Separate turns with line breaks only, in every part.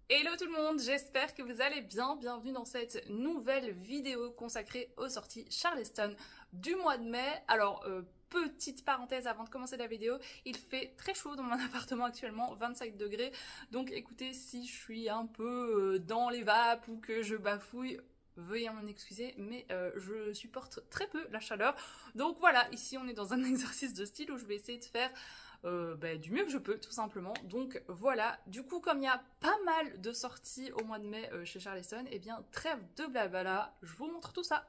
Hello tout le monde, j'espère que vous allez bien. Bienvenue dans cette nouvelle vidéo consacrée aux sorties Charleston du mois de mai. Alors, petite parenthèse avant de commencer la vidéo, il fait très chaud dans mon appartement actuellement, 25 degrés. Donc écoutez, si je suis un peu dans les vapes ou que je bafouille, veuillez m'en excuser, mais je supporte très peu la chaleur. Donc voilà, ici on est dans un exercice de style où je vais essayer de faire du mieux que je peux tout simplement. Donc voilà, du coup comme il y a pas mal de sorties au mois de mai chez Charleston, et bien trêve de blabla, je vous montre tout ça.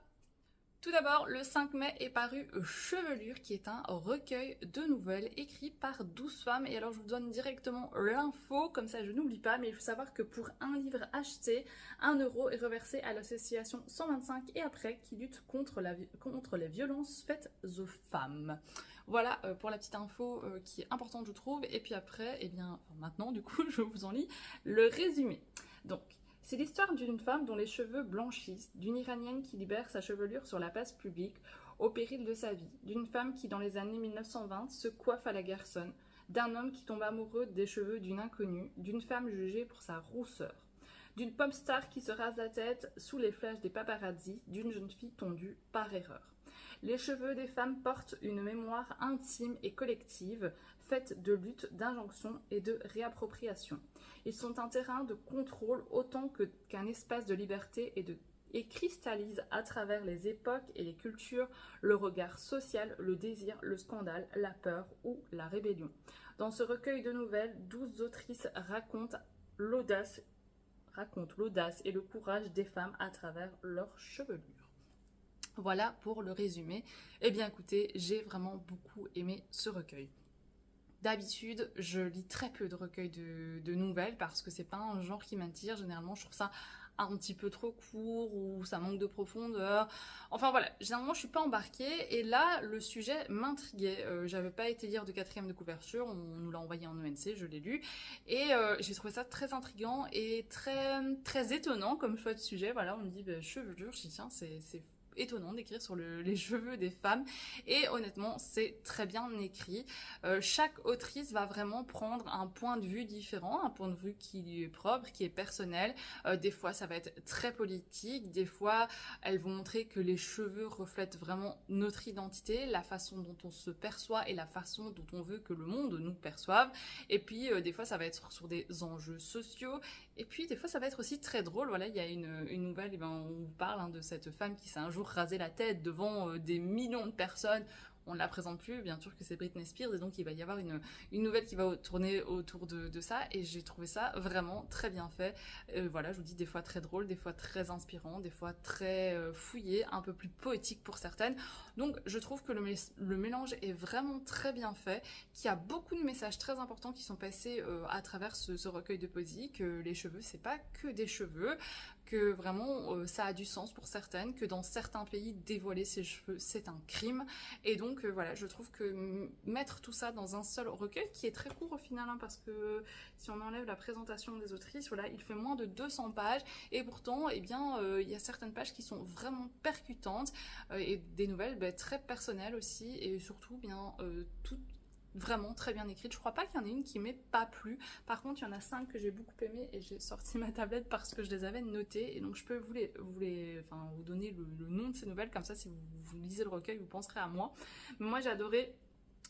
Tout d'abord, le 5 mai est paru Chevelure, qui est un recueil de nouvelles écrit par 12 femmes. Et alors, je vous donne directement l'info, comme ça je n'oublie pas. Mais il faut savoir que pour un livre acheté, 1 € est reversé à l'association 125 et après, qui lutte contre les violences faites aux femmes. Voilà pour la petite info qui est importante, je trouve. Et puis après, maintenant, du coup, je vous en lis le résumé. Donc, c'est l'histoire d'une femme dont les cheveux blanchissent, d'une Iranienne qui libère sa chevelure sur la place publique au péril de sa vie, d'une femme qui dans les années 1920 se coiffe à la garçonne, d'un homme qui tombe amoureux des cheveux d'une inconnue, d'une femme jugée pour sa rousseur, d'une pop star qui se rase la tête sous les flashs des paparazzi, d'une jeune fille tondue par erreur. Les cheveux des femmes portent une mémoire intime et collective, faite de lutte, d'injonction et de réappropriation. Ils sont un terrain de contrôle autant qu'un espace de liberté et cristallisent à travers les époques et les cultures le regard social, le désir, le scandale, la peur ou la rébellion. Dans ce recueil de nouvelles, 12 autrices racontent l'audace et le courage des femmes à travers leur chevelure. Voilà pour le résumé. Eh bien écoutez, j'ai vraiment beaucoup aimé ce recueil. D'habitude, je lis très peu de recueils de nouvelles parce que c'est pas un genre qui m'attire. Généralement, je trouve ça un petit peu trop court ou ça manque de profondeur. Enfin voilà, généralement, je suis pas embarquée et là, le sujet m'intriguait. J'avais pas été lire de 4e de couverture, on nous l'a envoyé en ENC, je l'ai lu et j'ai trouvé ça très intriguant et très étonnant comme choix de sujet. Voilà, on me dit chevelure, je dis tiens, c'est étonnant d'écrire sur les cheveux des femmes et honnêtement c'est très bien écrit. Chaque autrice va vraiment prendre un point de vue différent, un point de vue qui lui est propre, qui est personnel. Des fois ça va être très politique, des fois elles vont montrer que les cheveux reflètent vraiment notre identité, la façon dont on se perçoit et la façon dont on veut que le monde nous perçoive. Et puis des fois ça va être sur des enjeux sociaux et puis des fois ça va être aussi très drôle. Voilà, il y a une nouvelle, on vous parle de cette femme qui s'est un jour rasé la tête devant des millions de personnes. On ne la présente plus, bien sûr que c'est Britney Spears, et donc il va y avoir une nouvelle qui va tourner autour de ça, et j'ai trouvé ça vraiment très bien fait. Voilà, je vous dis, des fois très drôle, des fois très inspirant, des fois très fouillé, un peu plus poétique pour certaines. Donc je trouve que le mélange est vraiment très bien fait, qu'il y a beaucoup de messages très importants qui sont passés à travers ce recueil de poésie, que les cheveux, c'est pas que des cheveux, que vraiment ça a du sens pour certaines, que dans certains pays, dévoiler ses cheveux, c'est un crime. Et donc voilà, je trouve que mettre tout ça dans un seul recueil, qui est très court au final, parce que si on enlève la présentation des autrices, voilà, il fait moins de 200 pages, et pourtant, il y a certaines pages qui sont vraiment percutantes, et des nouvelles très personnelles aussi, et surtout toutes vraiment très bien écrite. Je crois pas qu'il y en ait une qui m'ait pas plu. Par contre, il y en a 5 que j'ai beaucoup aimé et j'ai sorti ma tablette parce que je les avais notées. Et donc, je peux vous donner le nom de ces nouvelles. Comme ça, si vous lisez le recueil, vous penserez à moi. Mais moi, j'ai adoré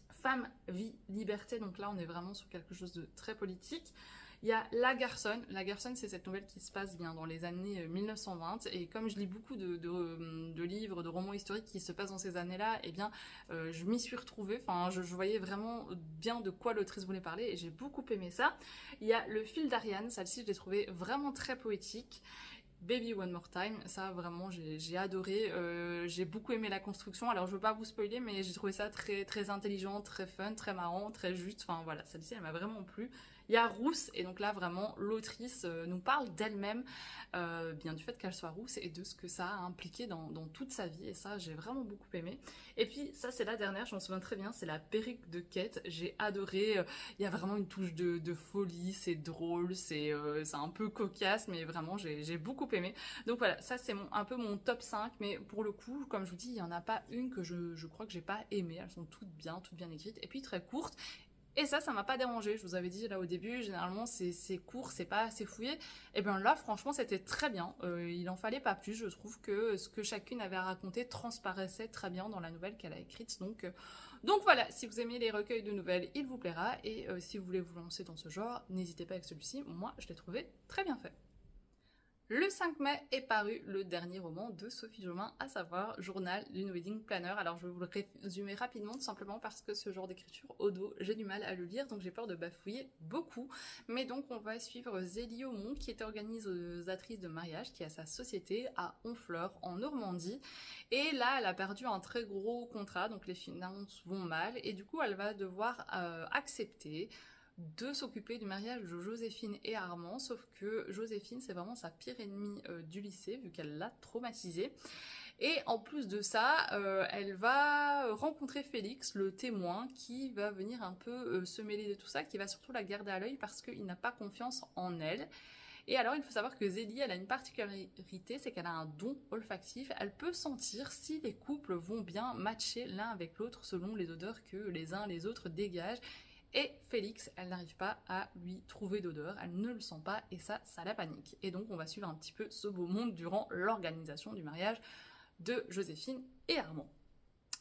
Femme, Vie, Liberté. Donc là, on est vraiment sur quelque chose de très politique. Il y a La Garçonne. La Garçonne, c'est cette nouvelle qui se passe bien dans les années 1920. Et comme je lis beaucoup de livres, de romans historiques qui se passent dans ces années-là, je m'y suis retrouvée. Enfin, je voyais vraiment bien de quoi l'autrice voulait parler et j'ai beaucoup aimé ça. Il y a Le fil d'Ariane. Celle-ci, je l'ai trouvée vraiment très poétique. Baby One More Time, ça vraiment j'ai adoré, j'ai beaucoup aimé la construction. Alors je veux pas vous spoiler, mais j'ai trouvé ça très très intelligent, très fun, très marrant, très juste. Enfin voilà, celle-ci elle m'a vraiment plu. Il y a Rousse, et donc là vraiment l'autrice nous parle d'elle-même, bien du fait qu'elle soit rousse et de ce que ça a impliqué dans toute sa vie, et ça j'ai vraiment beaucoup aimé. Et puis ça c'est la dernière, je m'en souviens très bien, c'est La perruque de Kate. J'ai adoré, il y a vraiment une touche de folie, c'est drôle, c'est un peu cocasse, mais vraiment j'ai beaucoup aimé. Donc voilà, ça c'est un peu mon top 5, mais pour le coup, comme je vous dis, il n'y en a pas une que je crois que j'ai pas aimé. Elles sont toutes bien écrites, et puis très courtes. Et ça m'a pas dérangé. Je vous avais dit là au début, généralement c'est court, c'est pas assez fouillé. Et bien là, franchement, c'était très bien. Il en fallait pas plus. Je trouve que ce que chacune avait à raconter transparaissait très bien dans la nouvelle qu'elle a écrite. Donc voilà, si vous aimez les recueils de nouvelles, il vous plaira. Et si vous voulez vous lancer dans ce genre, n'hésitez pas avec celui-ci. Moi, je l'ai trouvé très bien fait. Le 5 mai est paru le dernier roman de Sophie Jomain, à savoir Journal d'une Wedding Planner. Alors je vais vous le résumer rapidement, tout simplement parce que ce genre d'écriture au dos, j'ai du mal à le lire, donc j'ai peur de bafouiller beaucoup. Mais donc on va suivre Zélie Aumont, qui est organisatrice de mariage, qui a sa société à Honfleur, en Normandie. Et là, elle a perdu un très gros contrat, donc les finances vont mal, et du coup elle va devoir accepter de s'occuper du mariage de Joséphine et Armand, sauf que Joséphine, c'est vraiment sa pire ennemie du lycée, vu qu'elle l'a traumatisée. Et en plus de ça, elle va rencontrer Félix, le témoin, qui va venir un peu se mêler de tout ça, qui va surtout la garder à l'œil parce qu'il n'a pas confiance en elle. Et alors, il faut savoir que Zélie, elle a une particularité, c'est qu'elle a un don olfactif. Elle peut sentir si les couples vont bien matcher l'un avec l'autre selon les odeurs que les uns les autres dégagent. Et Félix, elle n'arrive pas à lui trouver d'odeur, elle ne le sent pas et ça la panique. Et donc on va suivre un petit peu ce beau monde durant l'organisation du mariage de Joséphine et Armand.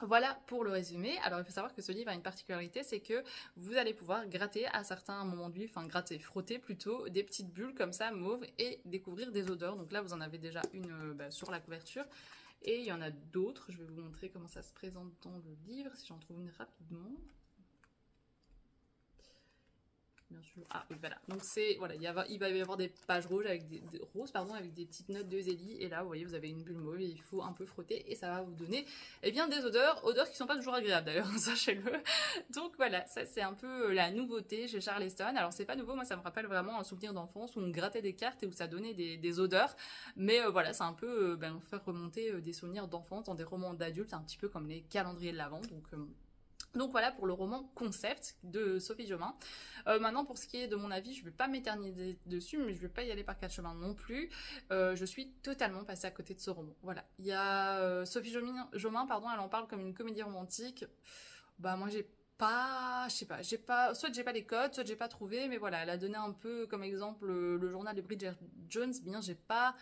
Voilà pour le résumé. Alors il faut savoir que ce livre a une particularité, c'est que vous allez pouvoir gratter à certains moments du livre, enfin gratter, frotter plutôt, des petites bulles comme ça, mauves, et découvrir des odeurs. Donc là vous en avez déjà une sur la couverture. Et il y en a d'autres, je vais vous montrer comment ça se présente dans le livre, si j'en trouve une rapidement. Bien sûr. Ah oui, voilà. Donc c'est voilà, il va y avoir des pages rouges avec des petites notes de Zélie. Et là, vous voyez, vous avez une bulle mauve et il faut un peu frotter et ça va vous donner des odeurs qui sont pas toujours agréables d'ailleurs, sachez-le. Donc voilà, ça c'est un peu la nouveauté chez Charleston. Alors c'est pas nouveau, moi ça me rappelle vraiment un souvenir d'enfance où on grattait des cartes et où ça donnait des odeurs. Mais voilà, c'est un peu faire remonter des souvenirs d'enfance dans des romans d'adultes, un petit peu comme les calendriers de l'Avent. Donc voilà pour le roman concept de Sophie Jomain. Maintenant pour ce qui est de mon avis, je ne vais pas m'éterniser dessus, mais je ne vais pas y aller par quatre chemins non plus. Je suis totalement passée à côté de ce roman. Voilà, il y a Sophie Jomain, pardon, elle en parle comme une comédie romantique. Bah moi je sais pas, soit j'ai pas les codes, soit j'ai pas trouvé, mais voilà, elle a donné un peu comme exemple le journal de Bridget Jones, bien j'ai pas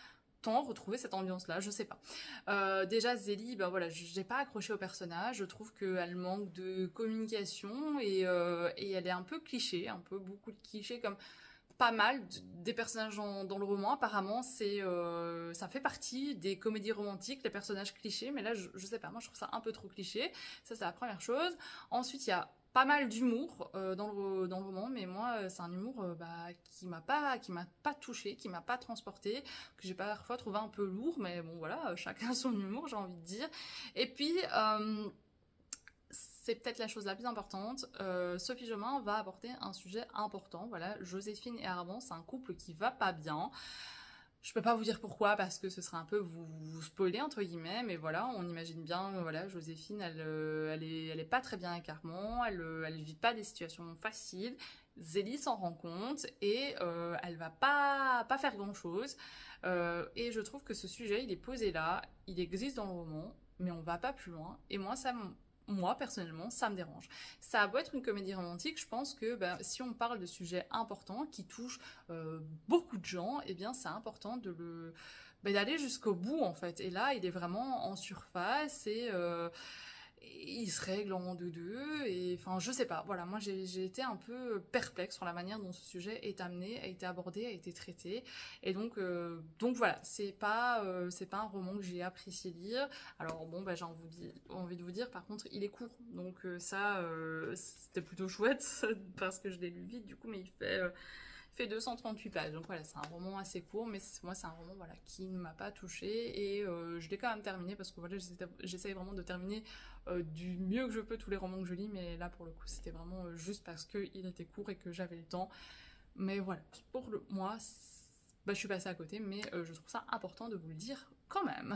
retrouver cette ambiance-là, je sais pas. Déjà, Zélie, ben voilà, j'ai pas accroché au personnage, je trouve qu'elle manque de communication et elle est un peu cliché, un peu beaucoup de clichés comme pas mal des personnages dans le roman. Apparemment, ça fait partie des comédies romantiques, les personnages clichés, mais là, je sais pas, moi je trouve ça un peu trop cliché. Ça, c'est la première chose. Ensuite, il y a pas mal d'humour dans le roman, mais moi c'est un humour qui m'a pas touché, qui m'a pas transporté, que j'ai parfois trouvé un peu lourd, mais bon voilà, chacun son humour, j'ai envie de dire. Et puis c'est peut-être la chose la plus importante, Sophie Jomain va aborder un sujet important. Voilà, Joséphine et Armand, c'est un couple qui va pas bien. Je peux pas vous dire pourquoi parce que ce serait un peu vous spoiler entre guillemets, mais voilà, on imagine bien, voilà, Joséphine, elle est pas très bien avec Armand, elle vit pas des situations faciles. Zélie s'en rend compte et elle va pas faire grand chose. Et je trouve que ce sujet, il est posé là, il existe dans le roman, mais on va pas plus loin. Et moi, personnellement, ça me dérange. Ça a beau être une comédie romantique, je pense que si on parle de sujets importants qui touchent beaucoup de gens, eh bien, c'est important d'aller jusqu'au bout, en fait. Et là, il est vraiment en surface et il se règle en deux et enfin, je sais pas. Voilà, moi, j'ai été un peu perplexe sur la manière dont ce sujet est amené, a été abordé, a été traité. Et donc voilà, c'est pas un roman que j'ai apprécié lire. Alors bon, j'ai envie de vous dire, par contre, il est court. Donc c'était plutôt chouette parce que je l'ai lu vite, du coup, mais il fait 238 pages. Donc voilà, c'est un roman assez court, mais moi, c'est un roman voilà, qui ne m'a pas touchée. Et je l'ai quand même terminé parce que voilà, j'essaye vraiment de terminer du mieux que je peux tous les romans que je lis. Mais là, pour le coup, c'était vraiment juste parce qu'il était court et que j'avais le temps. Mais voilà, moi, je suis passée à côté, mais je trouve ça important de vous le dire quand même.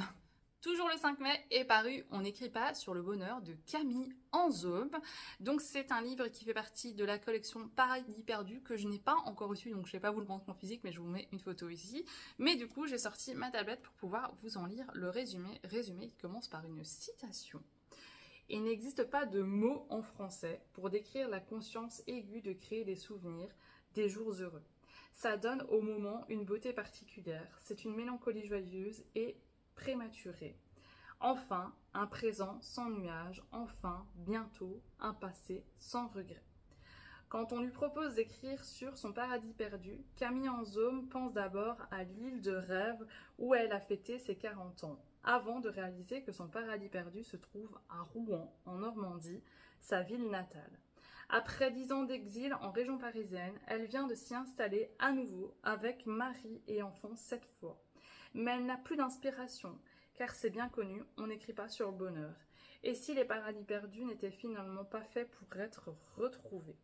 Toujours le 5 mai est paru On n'écrit pas sur le bonheur de Camille Anzobe. Donc c'est un livre qui fait partie de la collection Paradis perdu que je n'ai pas encore reçu, donc je ne vais pas vous le montrer en physique, mais je vous mets une photo ici. Mais du coup j'ai sorti ma tablette pour pouvoir vous en lire le résumé qui commence par une citation. Il n'existe pas de mot en français pour décrire la conscience aiguë de créer des souvenirs, des jours heureux. Ça donne au moment une beauté particulière, c'est une mélancolie joyeuse et prématurée. Enfin, un présent sans nuages, enfin, bientôt, un passé sans regret. Quand on lui propose d'écrire sur son paradis perdu, Camille Anzaume pense d'abord à l'île de rêve où elle a fêté ses 40 ans, avant de réaliser que son paradis perdu se trouve à Rouen, en Normandie, sa ville natale. Après 10 ans d'exil en région parisienne, elle vient de s'y installer à nouveau avec mari et enfants cette fois. Mais elle n'a plus d'inspiration, car c'est bien connu, on n'écrit pas sur le bonheur. Et si les paradis perdus n'étaient finalement pas faits pour être retrouvés?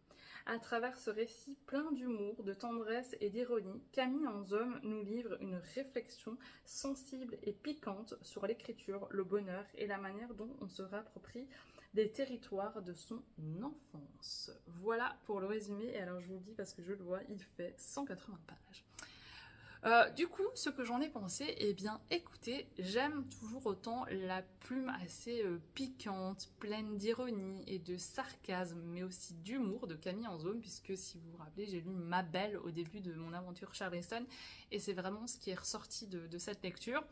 À travers ce récit plein d'humour, de tendresse et d'ironie, Camille Anzaume nous livre une réflexion sensible et piquante sur l'écriture, le bonheur et la manière dont on se réapproprie des territoires de son enfance. Voilà pour le résumé, et alors je vous le dis parce que je le vois, il fait 180 pages. Du coup, ce que j'en ai pensé, eh bien, écoutez, j'aime toujours autant la plume assez piquante, pleine d'ironie et de sarcasme, mais aussi d'humour de Camille Anzaume, puisque si vous vous rappelez, j'ai lu Ma Belle au début de mon aventure Charleston, et c'est vraiment ce qui est ressorti de cette lecture.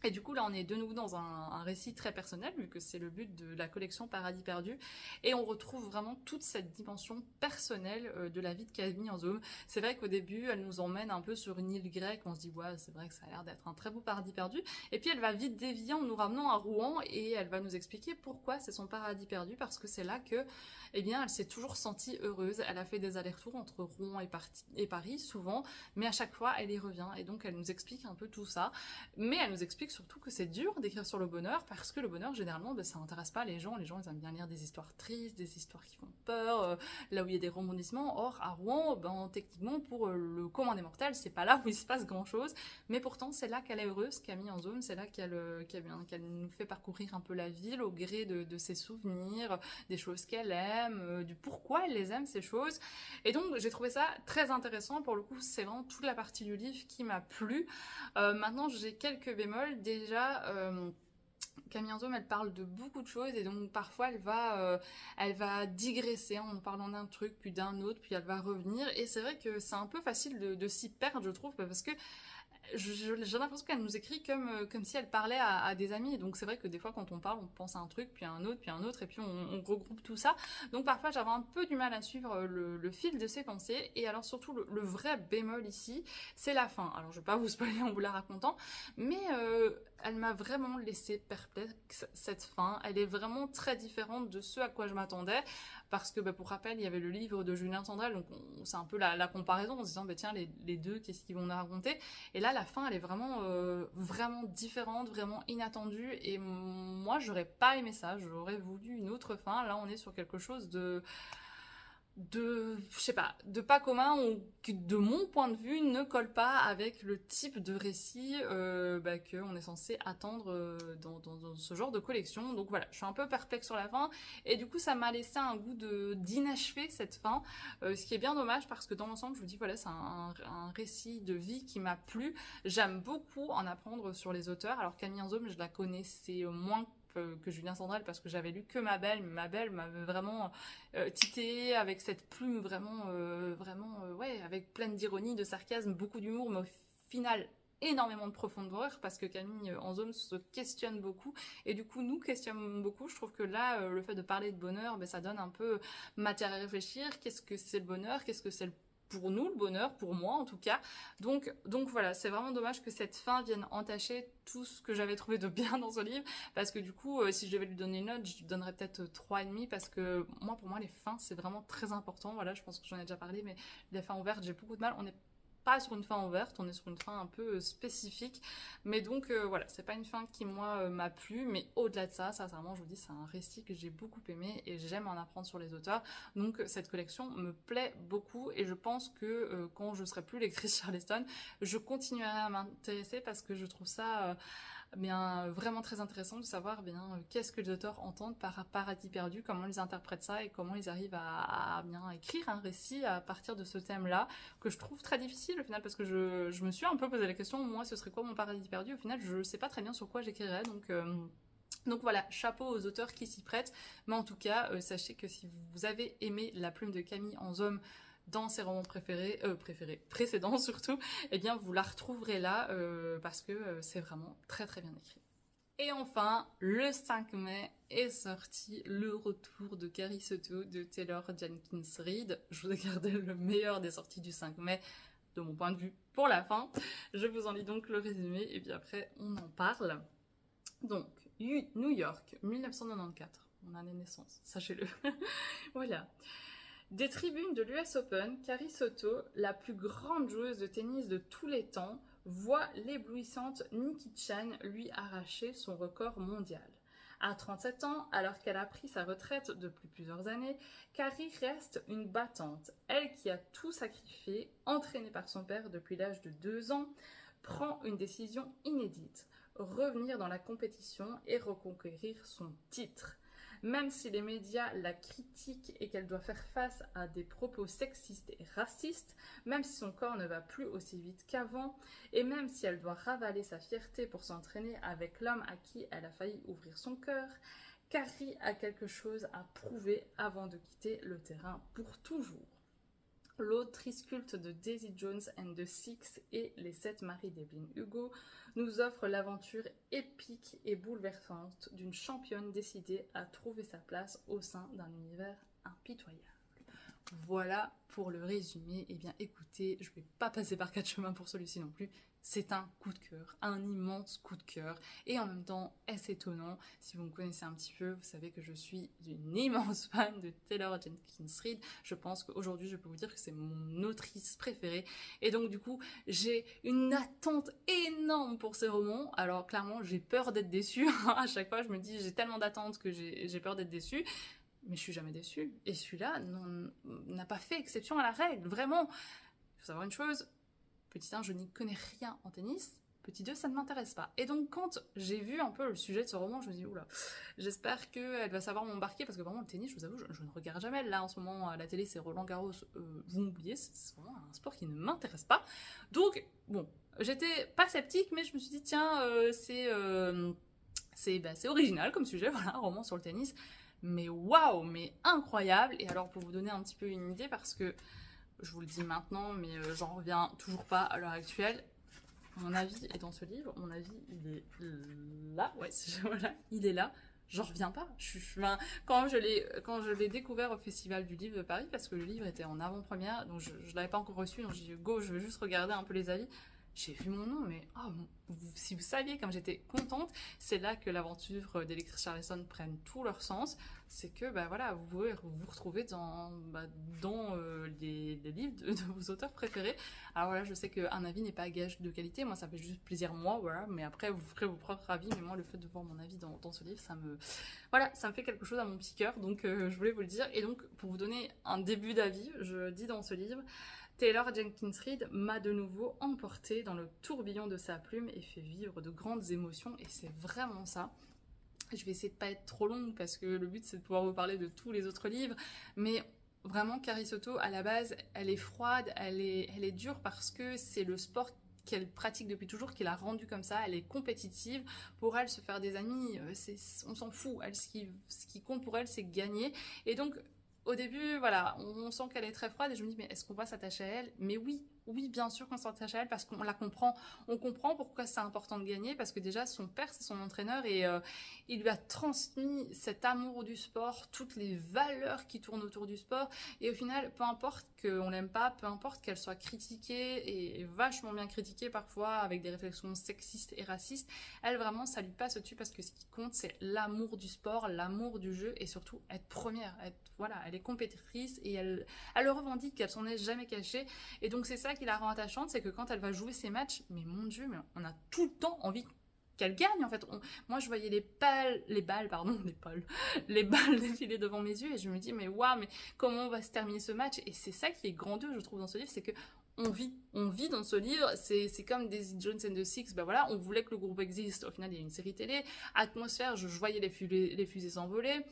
Et du coup, là, on est de nouveau dans un récit très personnel, vu que c'est le but de la collection Paradis perdu. Et on retrouve vraiment toute cette dimension personnelle de la vie de Camille Anzaume. C'est vrai qu'au début, elle nous emmène un peu sur une île grecque. On se dit, ouais, c'est vrai que ça a l'air d'être un très beau paradis perdu. Et puis, elle va vite dévier en nous ramenant à Rouen et elle va nous expliquer pourquoi c'est son paradis perdu. Parce que c'est là que, eh bien, elle s'est toujours sentie heureuse. Elle a fait des allers-retours entre Rouen et Paris, souvent. Mais à chaque fois, elle y revient. Et donc, elle nous explique un peu tout ça. Mais elle nous explique surtout que c'est dur d'écrire sur le bonheur parce que le bonheur généralement ça n'intéresse pas les gens ils aiment bien lire des histoires tristes, des histoires qui font peur, là où il y a des rebondissements. Or à Rouen, techniquement pour le commun des mortels c'est pas là où il se passe grand chose, mais pourtant c'est là qu'elle est heureuse, Camille Anzaume, c'est là qu'elle nous fait parcourir un peu la ville au gré de ses souvenirs, des choses qu'elle aime, du pourquoi elle les aime ces choses. Et donc j'ai trouvé ça très intéressant. Pour le coup c'est vraiment toute la partie du livre qui m'a plu. Maintenant j'ai quelques bémols. Déjà, Camille Anzaume, elle parle de beaucoup de choses et donc parfois elle va digresser en parlant d'un truc puis d'un autre puis elle va revenir et c'est vrai que c'est un peu facile de s'y perdre je trouve parce que j'ai l'impression qu'elle nous écrit comme si elle parlait à des amis. Donc c'est vrai que des fois quand on parle, on pense à un truc, puis à un autre, et puis on regroupe tout ça. Donc parfois j'avais un peu du mal à suivre le fil de ses pensées. Et alors surtout le vrai bémol ici, c'est la fin. Alors je vais pas vous spoiler en vous la racontant, mais elle m'a vraiment laissé perplexe cette fin. Elle est vraiment très différente de ce à quoi je m'attendais. Parce que pour rappel, il y avait le livre de Julien Sandrel, donc c'est un peu la comparaison en se disant tiens les deux, qu'est-ce qu'ils vont nous raconter? Et là la fin elle est vraiment vraiment différente, vraiment inattendue et moi j'aurais pas aimé ça, j'aurais voulu une autre fin. Là on est sur quelque chose je sais pas, de pas commun ou qui, de mon point de vue, ne colle pas avec le type de récit qu'on est censé attendre dans ce genre de collection. Donc voilà, je suis un peu perplexe sur la fin et du coup ça m'a laissé un goût d'inachevé cette fin, ce qui est bien dommage parce que dans l'ensemble je vous dis voilà c'est un récit de vie qui m'a plu. J'aime beaucoup en apprendre sur les auteurs. Alors Camille Anzaume je la connaissais moins que Julien Sandrel parce que j'avais lu que Ma Belle. Ma Belle m'avait vraiment titillé avec cette plume vraiment ouais, avec pleine d'ironie, de sarcasme, beaucoup d'humour, mais au final énormément de profondeur parce que Camille Anzaume se questionne beaucoup et du coup nous questionnons beaucoup. Je trouve que là le fait de parler de bonheur ça donne un peu matière à réfléchir. Qu'est-ce que c'est le bonheur, qu'est-ce que c'est pour nous le bonheur, pour moi en tout cas. Donc voilà, c'est vraiment dommage que cette fin vienne entacher tout ce que j'avais trouvé de bien dans ce livre, parce que du coup, si je devais lui donner une note, je lui donnerais peut-être 3,5, parce que pour moi, les fins, c'est vraiment très important. Voilà, je pense que j'en ai déjà parlé, mais les fins ouvertes, j'ai beaucoup de mal. On n'est pas sur une fin ouverte, on est sur une fin un peu spécifique, mais donc voilà, c'est pas une fin qui moi m'a plu, mais au-delà de ça, sincèrement je vous dis c'est un récit que j'ai beaucoup aimé et j'aime en apprendre sur les auteurs, donc cette collection me plaît beaucoup et je pense que quand je serai plus lectrice Charleston, je continuerai à m'intéresser parce que je trouve ça vraiment très intéressant de savoir qu'est-ce que les auteurs entendent par paradis perdu, comment ils interprètent ça et comment ils arrivent à bien écrire un récit à partir de ce thème-là, que je trouve très difficile au final parce que je me suis un peu posé la question, moi ce serait quoi mon paradis perdu? Au final je sais pas très bien sur quoi j'écrirais, donc Donc voilà, chapeau aux auteurs qui s'y prêtent, mais en tout cas, sachez que si vous avez aimé La plume de Camille Anzaume dans ses romans précédents surtout, eh bien vous la retrouverez là, parce que c'est vraiment très très bien écrit. Et enfin, le 5 mai est sorti le retour de Carrie Soto de Taylor Jenkins Reid. Je vous ai gardé le meilleur des sorties du 5 mai, de mon point de vue, pour la fin. Je vous en lis donc le résumé, et puis après on en parle. Donc, New York, 1994, mon année de naissance, sachez-le. Voilà. Des tribunes de l'US Open, Carrie Soto, la plus grande joueuse de tennis de tous les temps, voit l'éblouissante Nikki Chan lui arracher son record mondial. À 37 ans, alors qu'elle a pris sa retraite depuis plusieurs années, Carrie reste une battante. Elle qui a tout sacrifié, entraînée par son père depuis l'âge de 2 ans, prend une décision inédite, revenir dans la compétition et reconquérir son titre. Même si les médias la critiquent et qu'elle doit faire face à des propos sexistes et racistes, même si son corps ne va plus aussi vite qu'avant, et même si elle doit ravaler sa fierté pour s'entraîner avec l'homme à qui elle a failli ouvrir son cœur, Carrie a quelque chose à prouver avant de quitter le terrain pour toujours. L'autrice culte de Daisy Jones and the Six et Les 7 maris d'Evelyn Hugo nous offre l'aventure épique et bouleversante d'une championne décidée à trouver sa place au sein d'un univers impitoyable. Voilà pour le résumé. Eh bien écoutez, je ne vais pas passer par 4 chemins pour celui-ci non plus. C'est un coup de cœur, un immense coup de cœur. Et en même temps, est-ce étonnant? Si vous me connaissez un petit peu, vous savez que je suis une immense fan de Taylor Jenkins Reid. Je pense qu'aujourd'hui, je peux vous dire que c'est mon autrice préférée. Et donc du coup, j'ai une attente énorme pour ces romans. Alors clairement, j'ai peur d'être déçue. À chaque fois, je me dis, j'ai tellement d'attentes que j'ai peur d'être déçue. Mais je suis jamais déçue. Et celui-là n'a pas fait exception à la règle, vraiment. Il faut savoir une chose, petit 1, je n'y connais rien en tennis. Petit 2, ça ne m'intéresse pas. Et donc, quand j'ai vu un peu le sujet de ce roman, je me dis, oula, j'espère qu'elle va savoir m'embarquer, parce que vraiment, le tennis, je vous avoue, je ne regarde jamais. Là, en ce moment, à la télé, c'est Roland Garros. Vous m'oubliez, c'est vraiment un sport qui ne m'intéresse pas. Donc, bon, j'étais pas sceptique, mais je me suis dit, tiens, c'est original comme sujet, voilà, un roman sur le tennis. Mais waouh, mais incroyable. Et alors pour vous donner un petit peu une idée, parce que je vous le dis maintenant, mais j'en reviens toujours pas à l'heure actuelle, mon avis est dans ce livre, mon avis il est là, ouais, voilà, il est là, j'en reviens pas. Quand je l'ai découvert au Festival du Livre de Paris, parce que le livre était en avant-première, donc je l'avais pas encore reçu, donc j'ai dit go, je veux juste regarder un peu les avis. J'ai vu mon nom, mais si vous saviez comme j'étais contente, c'est là que l'aventure d'Electric Charleston prenne tout leur sens. C'est que voilà, vous pouvez vous retrouver dans les livres de vos auteurs préférés. Alors voilà, je sais qu'un avis n'est pas gage de qualité, moi ça fait juste plaisir moi, voilà, mais après vous ferez vos propres avis, mais moi le fait de voir mon avis dans ce livre, ça me fait quelque chose à mon petit cœur, donc je voulais vous le dire. Et donc pour vous donner un début d'avis, je dis dans ce livre, Taylor Jenkins Reid m'a de nouveau emporté dans le tourbillon de sa plume et fait vivre de grandes émotions, et c'est vraiment ça. Je vais essayer de pas être trop longue parce que le but c'est de pouvoir vous parler de tous les autres livres, mais vraiment Carrie Soto à la base elle est froide, elle est dure parce que c'est le sport qu'elle pratique depuis toujours qui l'a rendue comme ça. Elle est compétitive, pour elle se faire des amis, on s'en fout, elle, ce qui compte pour elle c'est gagner. Et donc au début, voilà, on sent qu'elle est très froide et je me dis, mais est-ce qu'on va s'attacher à elle? Mais oui, bien sûr qu'on s'attache à elle parce qu'on la comprend. On comprend pourquoi c'est important de gagner, parce que déjà, son père, c'est son entraîneur et il lui a transmis cet amour du sport, toutes les valeurs qui tournent autour du sport. Et au final, peu importe qu'on l'aime pas, peu importe qu'elle soit critiquée et vachement bien critiquée parfois avec des réflexions sexistes et racistes, elle vraiment, ça lui passe au-dessus parce que ce qui compte, c'est l'amour du sport, l'amour du jeu et surtout être première, elle est compétitrice et elle le revendique, qu'elle s'en est jamais cachée. Et donc c'est ça qui la rend attachante, c'est que quand elle va jouer ses matchs, mais mon Dieu, mais on a tout le temps envie qu'elle gagne en fait. Moi je voyais les balles défiler devant mes yeux et je me dis mais waouh, mais comment on va se terminer ce match? Et c'est ça qui est grandiose je trouve dans ce livre, c'est que on vit dans ce livre, c'est comme Daisy Jones and the Six, on voulait que le groupe existe, au final il y a une série télé, atmosphère, je voyais les fusées s'envoler.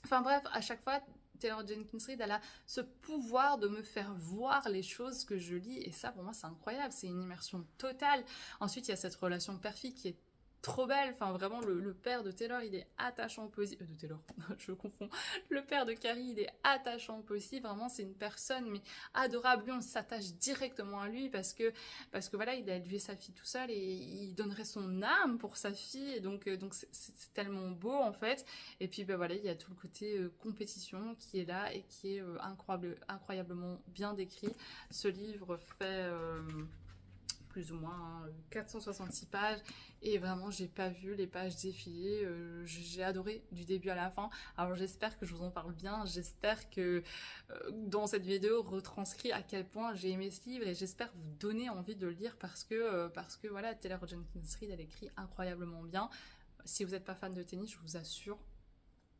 Enfin bref, à chaque fois, Taylor Jenkins Reid, elle a ce pouvoir de me faire voir les choses que je lis, et ça pour moi c'est incroyable, c'est une immersion totale. Ensuite il y a cette relation père-fille qui est trop belle. Enfin, vraiment, le père de Taylor, il est attachant possible. De Taylor, je confonds. Le père de Carrie, il est attachant possible. Vraiment, c'est une personne, mais adorable. Lui, on s'attache directement à lui parce que voilà, il a élevé sa fille tout seul et il donnerait son âme pour sa fille. Et donc c'est tellement beau, en fait. Et puis, ben voilà, il y a tout le côté compétition qui est là et qui est incroyablement bien décrit. Ce livre fait plus ou moins 466 pages et vraiment j'ai pas vu les pages défiler. J'ai adoré du début à la fin. Alors j'espère que je vous en parle bien, j'espère que dans cette vidéo retranscrit à quel point j'ai aimé ce livre et j'espère vous donner envie de le lire parce que voilà, Taylor Jenkins Reid elle écrit incroyablement bien. Si vous n'êtes pas fan de tennis, je vous assure,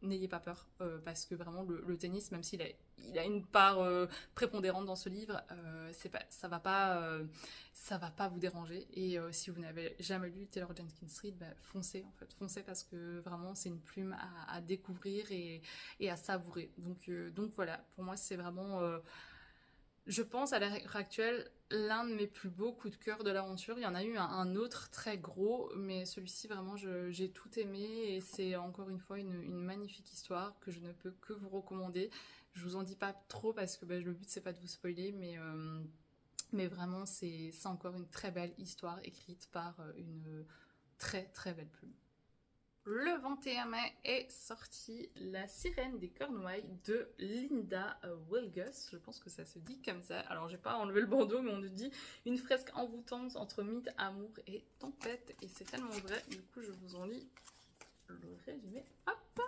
n'ayez pas peur, parce que vraiment le tennis, même s'il a une part prépondérante dans ce livre, ça va pas vous déranger. Et si vous n'avez jamais lu Taylor Jenkins Reid, bah, foncez en fait, foncez parce que vraiment c'est une plume à découvrir et à savourer. Donc voilà, pour moi c'est vraiment je pense à l'heure actuelle l'un de mes plus beaux coups de cœur de l'aventure. Il y en a eu un autre très gros, mais celui-ci vraiment j'ai tout aimé et c'est encore une fois une magnifique histoire que je ne peux que vous recommander. Je vous en dis pas trop parce que le but c'est pas de vous spoiler, mais vraiment c'est encore une très belle histoire écrite par une très très belle plume. Le 21 mai est sortie La Sirène des Cornouailles de Linda Wilgus. Je pense que ça se dit comme ça. Alors, j'ai pas enlevé le bandeau, mais on nous dit une fresque envoûtante entre mythe, amour et tempête. Et c'est tellement vrai. Du coup, je vous en lis le résumé. Hop!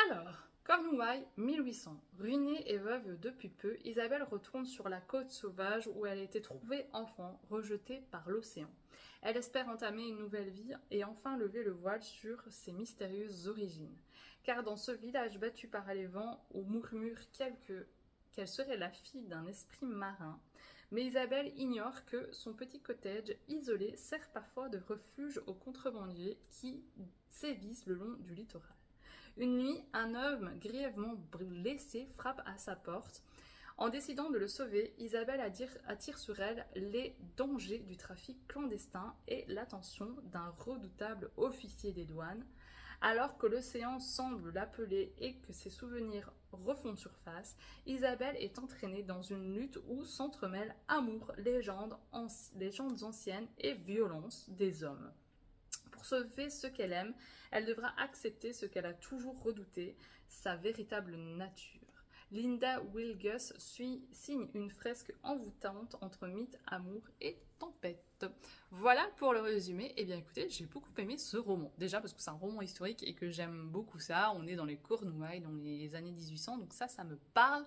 Alors, Cornouailles, 1800. Ruinée et veuve depuis peu, Isabelle retourne sur la côte sauvage où elle a été trouvée enfant, rejetée par l'océan. Elle espère entamer une nouvelle vie et enfin lever le voile sur ses mystérieuses origines. Car dans ce village battu par les vents, on murmure qu'elle serait la fille d'un esprit marin. Mais Isabelle ignore que son petit cottage isolé sert parfois de refuge aux contrebandiers qui sévissent le long du littoral. Une nuit, un homme grièvement blessé frappe à sa porte. En décidant de le sauver, Isabelle attire sur elle les dangers du trafic clandestin et l'attention d'un redoutable officier des douanes. Alors que l'océan semble l'appeler et que ses souvenirs refont surface, Isabelle est entraînée dans une lutte où s'entremêlent amour, légendes anciennes et violence des hommes. Pour sauver ce qu'elle aime, elle devra accepter ce qu'elle a toujours redouté, sa véritable nature. Linda Wilgus signe une fresque envoûtante entre mythe, amour et tempête. Voilà pour le résumé. Eh bien écoutez, j'ai beaucoup aimé ce roman. Déjà parce que c'est un roman historique et que j'aime beaucoup ça. On est dans les Cornouailles, dans les années 1800, donc ça me parle.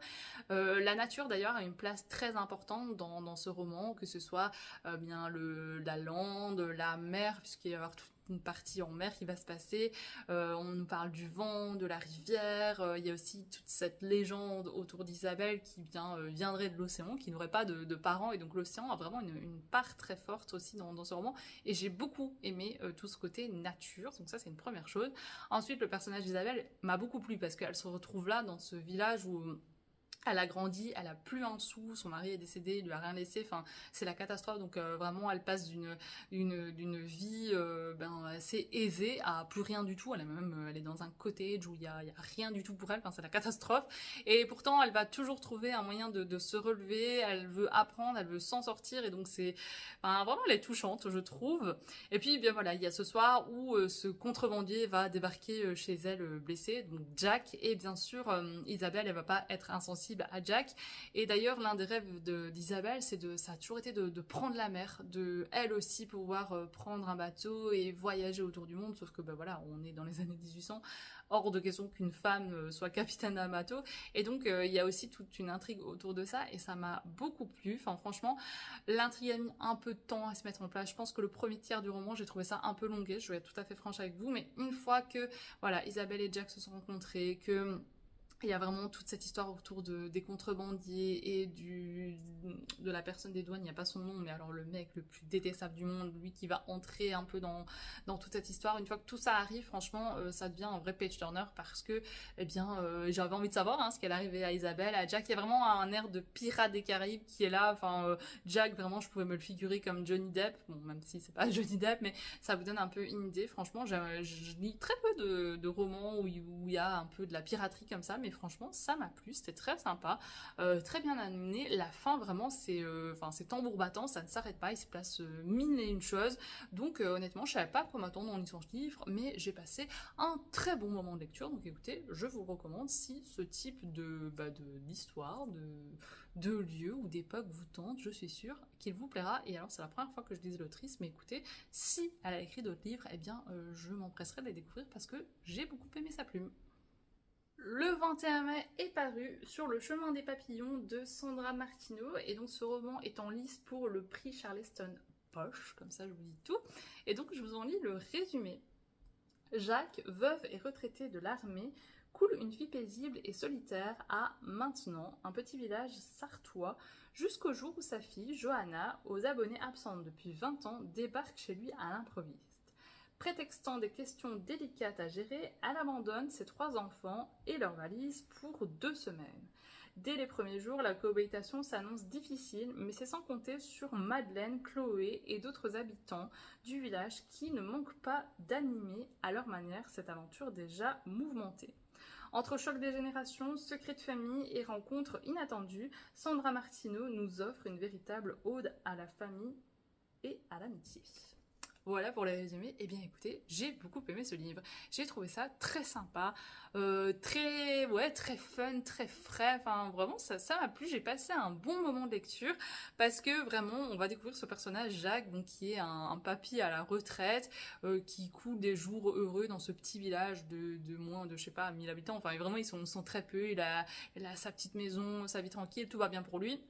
La nature d'ailleurs a une place très importante dans ce roman, que ce soit bien la lande, la mer, puisqu'il va y avoir toute une partie en mer qui va se passer. On nous parle du vent, de la rivière. Il y a aussi toute cette légende autour d'Isabelle qui viendrait de l'océan, qui n'aurait pas de parents. Et donc l'océan a vraiment une part très forte aussi dans ce roman. Et j'ai beaucoup aimé tout ce côté nature. Donc ça, c'est une première chose. Ensuite, le personnage d'Isabelle m'a beaucoup plu parce qu'elle se retrouve là dans ce village où elle a grandi, elle a plus un sou, son mari est décédé, il lui a rien laissé, enfin c'est la catastrophe. Donc vraiment elle passe d'une vie assez aisée à plus rien du tout. Elle est dans un cottage où il y a rien du tout pour elle, enfin c'est la catastrophe. Et pourtant elle va toujours trouver un moyen de se relever, elle veut apprendre, elle veut s'en sortir et donc vraiment elle est touchante je trouve. Et puis bien voilà, il y a ce soir où ce contrebandier va débarquer chez elle blessé, donc Jack, et bien sûr Isabelle elle va pas être insensible à Jack. Et d'ailleurs l'un des rêves d'Isabelle ça a toujours été de prendre la mer, de elle aussi pouvoir prendre un bateau et voyager autour du monde, sauf que voilà, on est dans les années 1800, hors de question qu'une femme soit capitaine d'un bateau. Et donc il y a aussi toute une intrigue autour de ça et ça m'a beaucoup plu. Enfin franchement, l'intrigue a mis un peu de temps à se mettre en place. Je pense que le premier tiers du roman, j'ai trouvé ça un peu longué, je vais être tout à fait franche avec vous, mais une fois que voilà, Isabelle et Jack se sont rencontrés, que Il y a vraiment toute cette histoire autour des contrebandiers et de la personne des douanes, il n'y a pas son nom, mais alors le mec le plus détestable du monde, lui qui va entrer un peu dans toute cette histoire. Une fois que tout ça arrive, franchement, ça devient un vrai page turner parce que, eh bien, j'avais envie de savoir ce qu'elle arrivait à Isabelle, à Jack. Il y a vraiment un air de pirate des Caraïbes qui est là. Enfin, Jack, vraiment, je pouvais me le figurer comme Johnny Depp. Bon, même si c'est pas Johnny Depp, mais ça vous donne un peu une idée. Franchement, je lis très peu de romans où il y a un peu de la piraterie comme ça, mais franchement ça m'a plu, c'était très sympa, très bien amené. La fin vraiment c'est tambour battant, ça ne s'arrête pas, il se passe mille et une choses, donc honnêtement je savais pas quoi m'attendre en lisant ce livre, mais j'ai passé un très bon moment de lecture. Donc écoutez, je vous le recommande si ce type d'histoire, de lieu ou d'époque vous tente, je suis sûre qu'il vous plaira. Et alors c'est la première fois que je lis l'autrice, mais écoutez, si elle a écrit d'autres livres, eh bien je m'empresserai de les découvrir parce que j'ai beaucoup aimé sa plume. Le 21 mai est paru Sur le chemin des papillons de Sandra Martineau, et donc ce roman est en lice pour le prix Charleston Poche, comme ça je vous dis tout, et donc je vous en lis le résumé. Jacques, veuve et retraité de l'armée, coule une vie paisible et solitaire à Maintenant, un petit village sartois, jusqu'au jour où sa fille, Johanna, aux abonnés absentes depuis 20 ans, débarque chez lui à l'improviste. Prétextant des questions délicates à gérer, elle abandonne ses 3 enfants et leurs valises pour 2 semaines. Dès les premiers jours, la cohabitation s'annonce difficile, mais c'est sans compter sur Madeleine, Chloé et d'autres habitants du village qui ne manquent pas d'animer à leur manière cette aventure déjà mouvementée. Entre choc des générations, secrets de famille et rencontres inattendues, Sandra Martineau nous offre une véritable ode à la famille et à l'amitié. Voilà pour le résumé. Eh bien écoutez, j'ai beaucoup aimé ce livre. J'ai trouvé ça très sympa, très fun, très frais. Enfin vraiment, ça m'a plu. J'ai passé un bon moment de lecture parce que vraiment, on va découvrir ce personnage Jacques, donc qui est un papy à la retraite, qui coule des jours heureux dans ce petit village de moins de je sais pas 1000 habitants. Enfin vraiment, ils sont très peu. Il a sa petite maison, sa vie tranquille, tout va bien pour lui.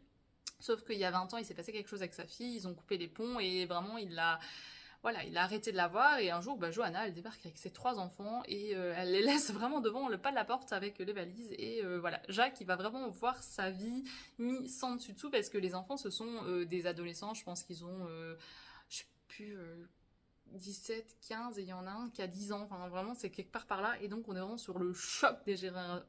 Sauf qu'il y a 20 ans, il s'est passé quelque chose avec sa fille. Ils ont coupé les ponts et vraiment, il a arrêté de la voir, et un jour, Johanna, elle débarque avec ses 3 enfants et elle les laisse vraiment devant le pas de la porte avec les valises. Et voilà, Jacques, il va vraiment voir sa vie mis sans dessus dessous parce que les enfants, ce sont des adolescents. Je pense qu'ils ont, je sais plus, 17, 15, et il y en a un qui a 10 ans, enfin vraiment c'est quelque part par là, et donc on est vraiment sur le choc des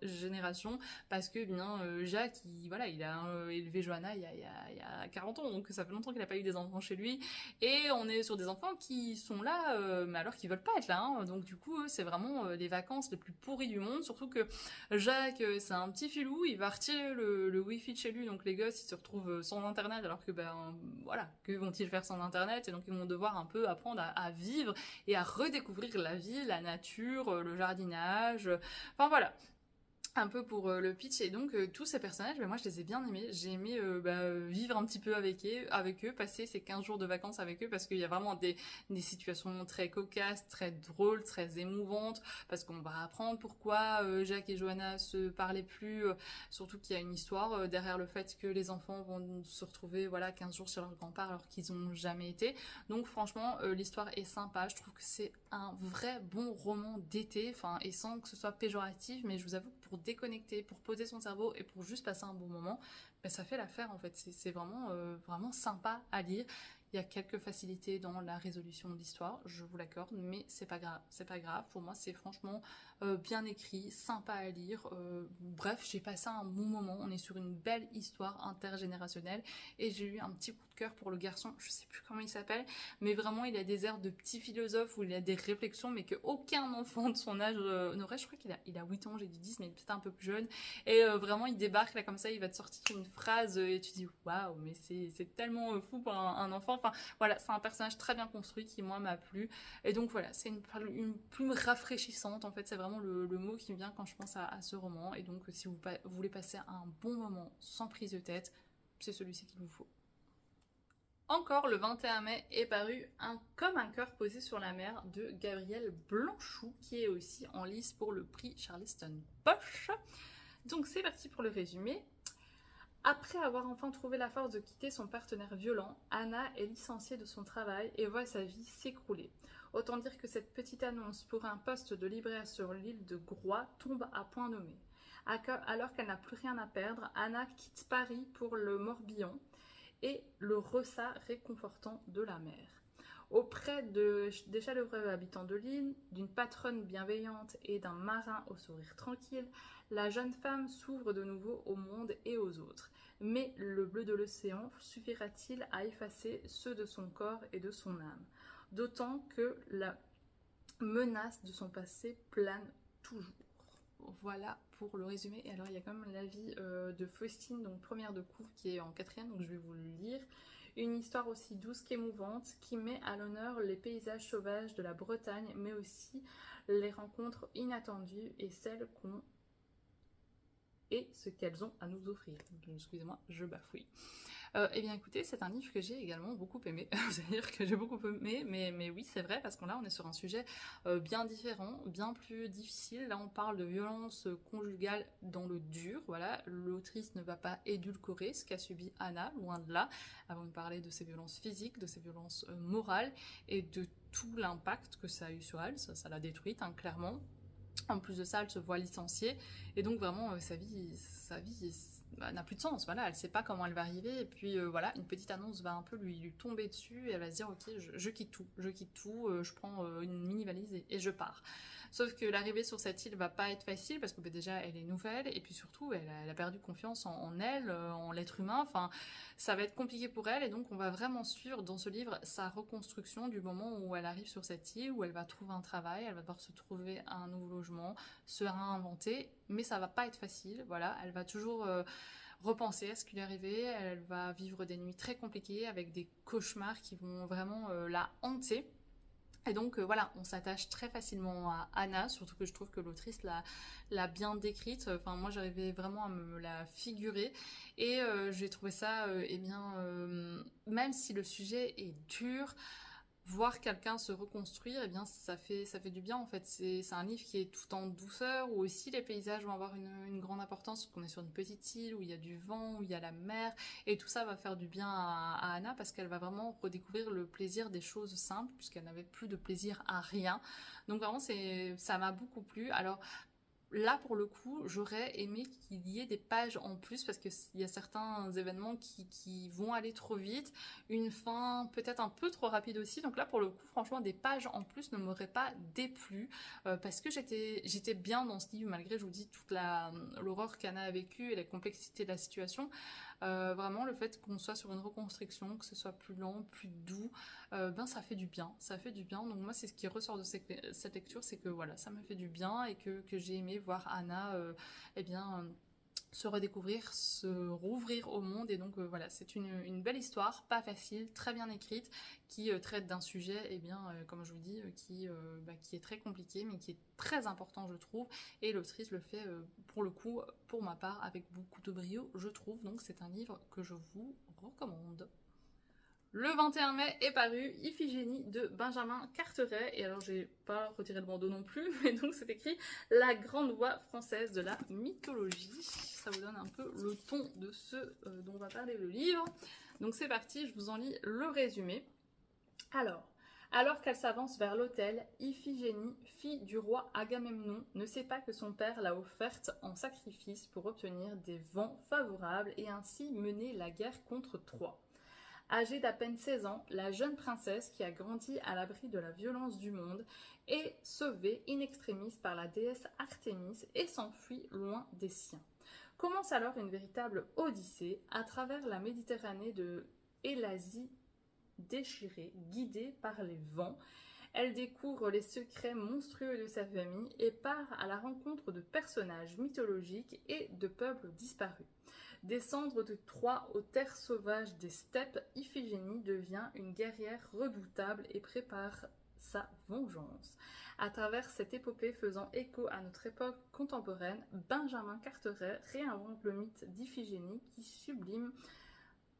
générations, parce que bien Jacques, il a élevé Johanna il y a 40 ans, donc ça fait longtemps qu'il n'a pas eu des enfants chez lui, et on est sur des enfants qui sont là, mais alors qu'ils veulent pas être là, donc du coup c'est vraiment les vacances les plus pourries du monde, surtout que Jacques c'est un petit filou, il va retirer le wifi de chez lui, donc les gosses ils se retrouvent sans internet, alors que que vont-ils faire sans internet, et donc ils vont devoir un peu apprendre à vivre et à redécouvrir la vie, la nature, le jardinage, enfin voilà, un peu pour le pitch. Et donc tous ces personnages, moi je les ai bien aimés, j'ai aimé vivre un petit peu avec eux, passer ces 15 jours de vacances avec eux, parce qu'il y a vraiment des situations très cocasses, très drôles, très émouvantes, parce qu'on va apprendre pourquoi Jacques et Johanna se parlaient plus, surtout qu'il y a une histoire derrière le fait que les enfants vont se retrouver 15 jours chez leur grand-père alors qu'ils n'ont jamais été. Donc franchement l'histoire est sympa, je trouve que c'est un vrai bon roman d'été, et sans que ce soit péjoratif, mais je vous avoue que pour déconnecter, pour poser son cerveau et pour juste passer un bon moment, ça fait l'affaire en fait. C'est vraiment, vraiment sympa à lire. Il y a quelques facilités dans la résolution de l'histoire, je vous l'accorde, mais c'est pas grave, c'est pas grave. Pour moi, c'est franchement bien écrit, sympa à lire. Bref, j'ai passé un bon moment. On est sur une belle histoire intergénérationnelle, et j'ai eu un petit coup de cœur pour le garçon. Je sais plus comment il s'appelle, mais vraiment, il a des airs de petit philosophe où il a des réflexions, mais qu'aucun enfant de son âge n'aurait. Je crois qu'il a 8 ans, j'ai dit 10, mais peut-être un peu plus jeune. Et vraiment, il débarque là comme ça, il va te sortir une phrase et tu te dis waouh, mais c'est tellement fou pour un enfant. Enfin voilà, c'est un personnage très bien construit qui moi m'a plu, et donc voilà, c'est une plume rafraîchissante en fait, c'est vraiment le mot qui me vient quand je pense à ce roman. Et donc si vous voulez passer un bon moment sans prise de tête, c'est celui-ci qu'il vous faut. Encore le 21 mai est paru Comme un cœur posé sur la mer de Gabriel Blanchou, qui est aussi en lice pour le prix Charleston Poche. Donc c'est parti pour le résumé. Après avoir enfin trouvé la force de quitter son partenaire violent, Anna est licenciée de son travail et voit sa vie s'écrouler. Autant dire que cette petite annonce pour un poste de libraire sur l'île de Groix tombe à point nommé. Alors qu'elle n'a plus rien à perdre, Anna quitte Paris pour le Morbihan et le ressat réconfortant de la mer. Auprès des chaleureux habitants de l'île, d'une patronne bienveillante et d'un marin au sourire tranquille, la jeune femme s'ouvre de nouveau au monde et aux autres. Mais le bleu de l'océan suffira-t-il à effacer ceux de son corps et de son âme? D'autant que la menace de son passé plane toujours. Voilà pour le résumé. Et alors il y a quand même l'avis de Faustine, donc première de couvre, qui est en quatrième, donc je vais vous le lire. Une histoire aussi douce qu'émouvante qui met à l'honneur les paysages sauvages de la Bretagne, mais aussi les rencontres inattendues et celles qu'on et ce qu'elles ont à nous offrir. Excusez-moi, je bafouille. Eh bien écoutez, c'est un livre que j'ai également beaucoup aimé. Vous allez dire que j'ai beaucoup aimé, mais oui, c'est vrai, parce que là, on est sur un sujet bien différent, bien plus difficile. Là, on parle de violence conjugale dans le dur. Voilà, l'autrice ne va pas édulcorer ce qu'a subi Anna, loin de là. Avant de parler de ses violences physiques, de ses violences morales et de tout l'impact que ça a eu sur elle. Ça l'a détruite, hein, clairement. En plus de ça, elle se voit licenciée et donc vraiment sa vie n'a plus de sens. Voilà, elle sait pas comment elle va arriver et puis voilà, une petite annonce va un peu lui tomber dessus et elle va se dire ok, je quitte tout, je prends une mini valise et je pars. Sauf que l'arrivée sur cette île va pas être facile parce que déjà elle est nouvelle et puis surtout elle a perdu confiance en elle, en l'être humain. Enfin, ça va être compliqué pour elle et donc on va vraiment suivre dans ce livre sa reconstruction du moment où elle arrive sur cette île, où elle va trouver un travail, elle va devoir se trouver un nouveau logement, se réinventer, mais ça va pas être facile. Voilà, elle va toujours repenser à ce qui lui est arrivé, elle va vivre des nuits très compliquées avec des cauchemars qui vont vraiment la hanter. Et donc voilà, on s'attache très facilement à Anna, surtout que je trouve que l'autrice l'a bien décrite. Enfin, moi j'arrivais vraiment à me la figurer et j'ai trouvé ça, eh bien, même si le sujet est dur, voir quelqu'un se reconstruire, eh bien ça fait du bien en fait. C'est un livre qui est tout en douceur, où aussi les paysages vont avoir une grande importance, qu'on est sur une petite île, où il y a du vent, où il y a la mer, et tout ça va faire du bien à Anna, parce qu'elle va vraiment redécouvrir le plaisir des choses simples, puisqu'elle n'avait plus de plaisir à rien. Donc vraiment, ça m'a beaucoup plu. Alors, là, pour le coup, j'aurais aimé qu'il y ait des pages en plus parce qu'il y a certains événements qui vont aller trop vite, une fin peut-être un peu trop rapide aussi. Donc là, pour le coup, franchement, des pages en plus ne m'auraient pas déplu parce que j'étais bien dans ce livre malgré, je vous dis, toute l'horreur qu'Anna a vécue et la complexité de la situation. Vraiment, le fait qu'on soit sur une reconstruction, que ce soit plus lent, plus doux, ben ça fait du bien, ça fait du bien. Donc moi, c'est ce qui ressort de cette lecture, c'est que voilà, ça m'a fait du bien et que j'ai aimé voir Anna, eh bien, se redécouvrir, se rouvrir au monde. Et donc voilà, c'est une belle histoire, pas facile, très bien écrite, qui traite d'un sujet, eh bien, comme je vous dis, qui est très compliqué, mais qui est très important, je trouve. Et l'autrice le fait, pour le coup, pour ma part, avec beaucoup de brio, je trouve. Donc c'est un livre que je vous recommande. Le 21 mai est paru Iphigénie de Benjamin Carteret, et alors j'ai pas retiré le bandeau non plus, mais donc c'est écrit La grande voix française de la mythologie. Ça vous donne un peu le ton de ce dont va parler le livre. Donc c'est parti, je vous en lis le résumé. Alors qu'elle s'avance vers l'autel, Iphigénie, fille du roi Agamemnon, ne sait pas que son père l'a offerte en sacrifice pour obtenir des vents favorables et ainsi mener la guerre contre Troie. Âgée d'à peine 16 ans, la jeune princesse qui a grandi à l'abri de la violence du monde est sauvée in extremis par la déesse Artémis et s'enfuit loin des siens. Commence alors une véritable odyssée à travers la Méditerranée et l'Asie déchirée, guidée par les vents. Elle découvre les secrets monstrueux de sa famille et part à la rencontre de personnages mythologiques et de peuples disparus. Descendre de Troie aux terres sauvages des steppes, Iphigénie devient une guerrière redoutable et prépare sa vengeance. À travers cette épopée faisant écho à notre époque contemporaine, Benjamin Carteret réinvente le mythe d'Iphigénie qui sublime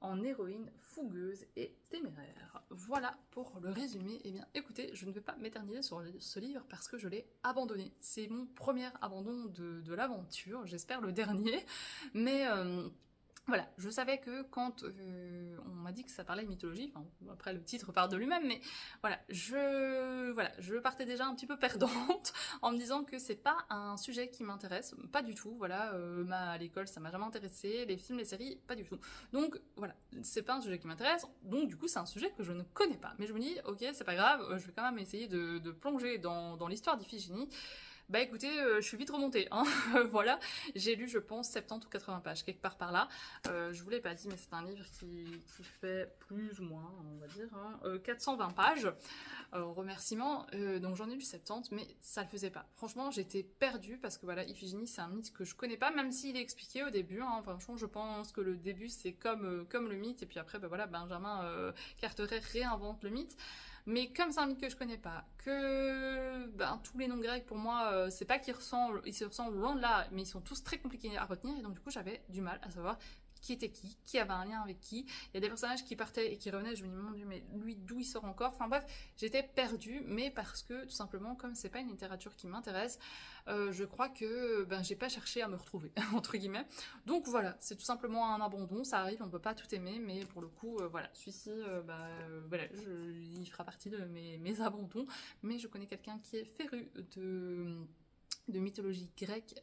en héroïne fougueuse et téméraire. Voilà pour le résumé. Eh bien écoutez, je ne vais pas m'éterniser sur ce livre parce que je l'ai abandonné. C'est mon premier abandon de l'aventure, j'espère le dernier, mais Voilà, je savais que quand on m'a dit que ça parlait de mythologie, enfin, après le titre parle de lui-même, mais voilà, je partais déjà un petit peu perdante en me disant que c'est pas un sujet qui m'intéresse, pas du tout, voilà, à l'école ça m'a jamais intéressé, les films, les séries, pas du tout. Donc voilà, c'est pas un sujet qui m'intéresse, donc du coup c'est un sujet que je ne connais pas. Mais je me dis, ok, c'est pas grave, je vais quand même essayer de plonger dans l'histoire d'Iphigénie. Bah écoutez, je suis vite remontée, hein. Voilà, j'ai lu je pense 70 ou 80 pages, quelque part par là. Je vous l'ai pas dit, mais c'est un livre qui fait plus ou moins, on va dire, hein, 420 pages. Remerciements, donc j'en ai lu 70, mais ça le faisait pas. Franchement, j'étais perdue parce que voilà, Iphigénie, c'est un mythe que je connais pas, même s'il est expliqué au début. Hein, franchement, je pense que le début c'est comme le mythe, et puis après, bah voilà, Benjamin Carteret réinvente le mythe. Mais comme c'est un mythe que je connais pas, que tous les noms grecs pour moi, c'est pas ils se ressemblent loin de là, mais ils sont tous très compliqués à retenir, et donc du coup j'avais du mal à savoir qui était qui avait un lien avec qui. Il y a des personnages qui partaient et qui revenaient, je me dis mon dieu, mais lui d'où il sort encore. Enfin bref, j'étais perdue, mais parce que tout simplement, comme c'est pas une littérature qui m'intéresse, je crois que j'ai pas cherché à me retrouver, entre guillemets. Donc voilà, c'est tout simplement un abandon, ça arrive, on peut pas tout aimer, mais pour le coup, voilà, celui-ci, voilà, il fera partie de mes abandons, mais je connais quelqu'un qui est féru de mythologie grecque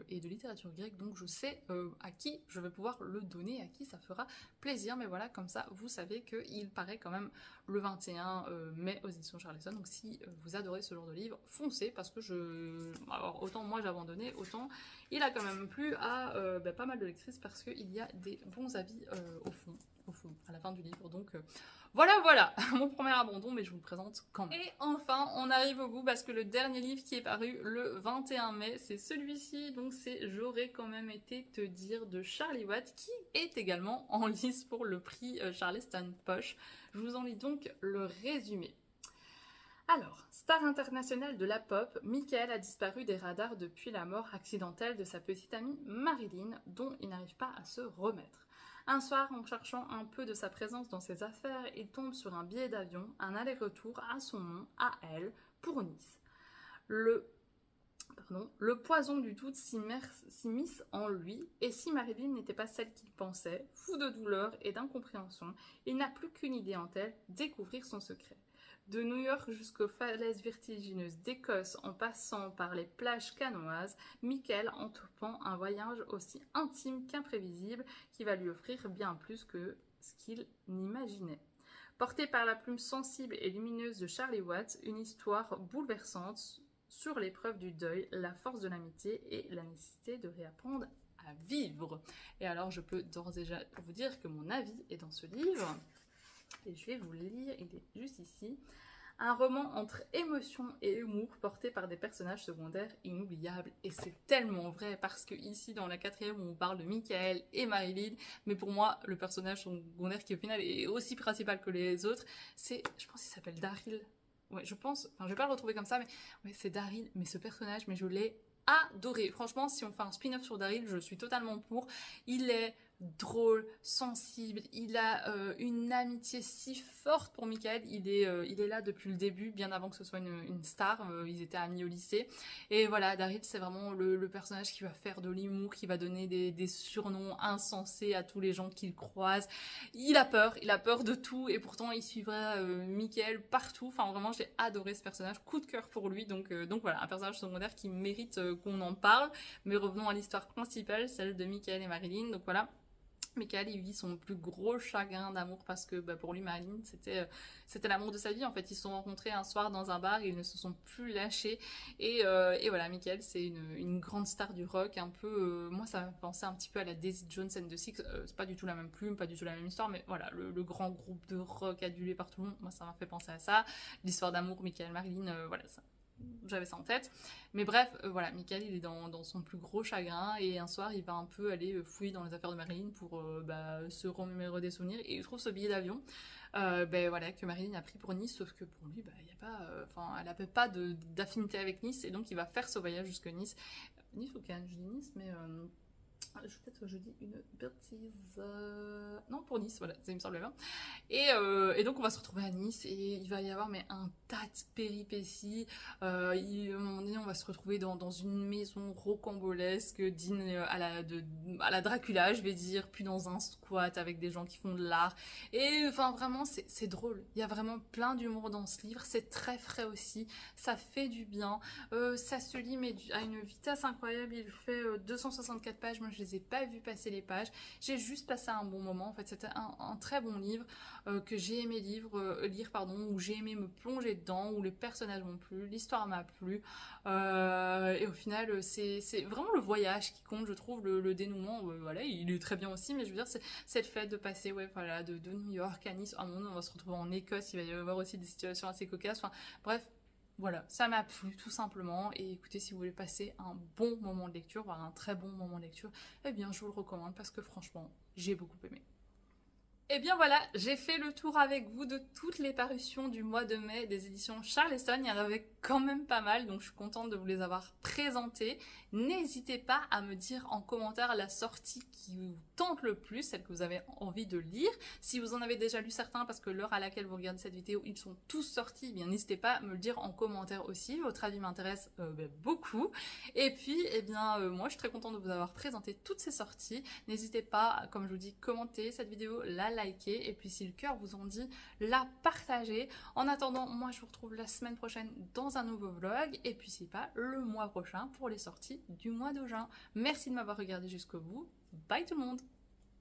et de littérature grecque, donc je sais à qui je vais pouvoir le donner, à qui ça fera plaisir, mais voilà, comme ça, vous savez qu'il paraît quand même le 21 mai aux éditions Charleson, donc si vous adorez ce genre de livre, foncez, parce que alors autant moi j'ai abandonné, autant il a quand même plu à pas mal de lectrices, parce qu'il y a des bons avis au fond, à la fin du livre, donc... Voilà, mon premier abandon, mais je vous le présente quand même. Et enfin, on arrive au bout parce que le dernier livre qui est paru le 21 mai, c'est celui-ci, donc c'est J'aurais quand même été te dire de Charlie Watt, qui est également en lice pour le prix Charleston Poche. Je vous en lis donc le résumé. Alors, star internationale de la pop, Michael a disparu des radars depuis la mort accidentelle de sa petite amie Marilyn, dont il n'arrive pas à se remettre. Un soir, en cherchant un peu de sa présence dans ses affaires, il tombe sur un billet d'avion, un aller-retour à son nom, à elle, pour Nice. Le poison du doute s'immisce en lui, et si Marilyn n'était pas celle qu'il pensait, fou de douleur et d'incompréhension, il n'a plus qu'une idée en tête, découvrir son secret. De New York jusqu'aux falaises vertigineuses d'Écosse en passant par les plages canoises, Michael entreprend un voyage aussi intime qu'imprévisible qui va lui offrir bien plus que ce qu'il n'imaginait. Porté par la plume sensible et lumineuse de Charlie Watts, une histoire bouleversante sur l'épreuve du deuil, la force de l'amitié et la nécessité de réapprendre à vivre. Et alors je peux d'ores et déjà vous dire que mon avis est dans ce livre. Et je vais vous le lire, il est juste ici. Un roman entre émotion et humour porté par des personnages secondaires inoubliables. Et c'est tellement vrai parce que ici dans la 4e on parle de Michael et Marilyn, mais pour moi le personnage secondaire qui au final est aussi principal que les autres, c'est, je pense qu'il s'appelle Daryl. Ouais, je pense, enfin je vais pas le retrouver comme ça, mais ouais, c'est Daryl, mais ce personnage, mais je l'ai adoré. Franchement, si on fait un spin-off sur Daryl, je suis totalement pour. Il est drôle, sensible, il a une amitié si forte pour Michael, il est là depuis le début, bien avant que ce soit une star, ils étaient amis au lycée, et voilà, Daryl c'est vraiment le personnage qui va faire de l'humour, qui va donner des surnoms insensés à tous les gens qu'il croise. Il a peur de tout, et pourtant il suivra Michael partout. Enfin vraiment, j'ai adoré ce personnage, coup de cœur pour lui, donc voilà, un personnage secondaire qui mérite qu'on en parle. Mais revenons à l'histoire principale, celle de Michael et Marilyn. Donc voilà, Michael, il vit son plus gros chagrin d'amour parce que pour lui, Marilyn, c'était l'amour de sa vie. En fait, ils se sont rencontrés un soir dans un bar et ils ne se sont plus lâchés. Et voilà, Michael, c'est une grande star du rock. Un peu, moi, ça m'a pensé un petit peu à la Daisy Jones and the Six. C'est pas du tout la même plume, pas du tout la même histoire, mais voilà, le grand groupe de rock adulé par tout le monde, moi, ça m'a fait penser à ça. L'histoire d'amour, Michael, Marilyn, voilà, ça. J'avais ça en tête, mais bref, voilà, Michael il est dans son plus gros chagrin, et un soir il va un peu aller fouiller dans les affaires de Marilyn pour se remémorer des souvenirs, et il trouve ce billet d'avion voilà, que Marilyn a pris pour Nice, sauf que pour lui y a pas, elle n'avait pas d'affinité avec Nice, et donc il va faire ce voyage jusqu'à Nice ou Cannes, je dis Nice, mais Peut-être je dis une bêtise. Non, pour Nice, voilà, ça me semblait bien. Et donc on va se retrouver à Nice et il va y avoir mais un tas de péripéties. À un moment donné, on va se retrouver dans une maison rocambolesque, digne à la Dracula, je vais dire, puis dans un squat avec des gens qui font de l'art. Et enfin vraiment, c'est drôle. Il y a vraiment plein d'humour dans ce livre. C'est très frais aussi. Ça fait du bien. Ça se lit mais à une vitesse incroyable. Il fait 264 pages. Moi, je les ai pas vus passer les pages. J'ai juste passé un bon moment. En fait, c'était un très bon livre que j'ai aimé lire, où j'ai aimé me plonger dedans, où les personnages m'ont plu, l'histoire m'a plu. Et au final, c'est vraiment le voyage qui compte, je trouve. Le dénouement, voilà, il est très bien aussi, mais je veux dire, c'est le fait de passer, ouais, voilà, de New York à Nice. À un moment, on va se retrouver en Écosse. Il va y avoir aussi des situations assez cocasses. Enfin, bref. Voilà, ça m'a plu tout simplement. Et écoutez, si vous voulez passer un bon moment de lecture, voire un très bon moment de lecture, eh bien je vous le recommande parce que franchement, j'ai beaucoup aimé. Et bien voilà, j'ai fait le tour avec vous de toutes les parutions du mois de mai des éditions Charleston. Il y en avait quand même pas mal, donc je suis contente de vous les avoir présentées. N'hésitez pas à me dire en commentaire la sortie qui vous tente le plus, celle que vous avez envie de lire. Si vous en avez déjà lu certains, parce que l'heure à laquelle vous regardez cette vidéo, ils sont tous sortis, eh bien n'hésitez pas à me le dire en commentaire aussi. Votre avis m'intéresse beaucoup. Et puis, eh bien, moi je suis très contente de vous avoir présenté toutes ces sorties. N'hésitez pas, comme je vous dis, commenter cette vidéo, la liker, et puis si le cœur vous en dit, la partager. En attendant, moi je vous retrouve la semaine prochaine dans un nouveau vlog, et puis si pas, le mois prochain pour les sorties du mois de juin. Merci de m'avoir regardé jusqu'au bout. Bye tout le monde!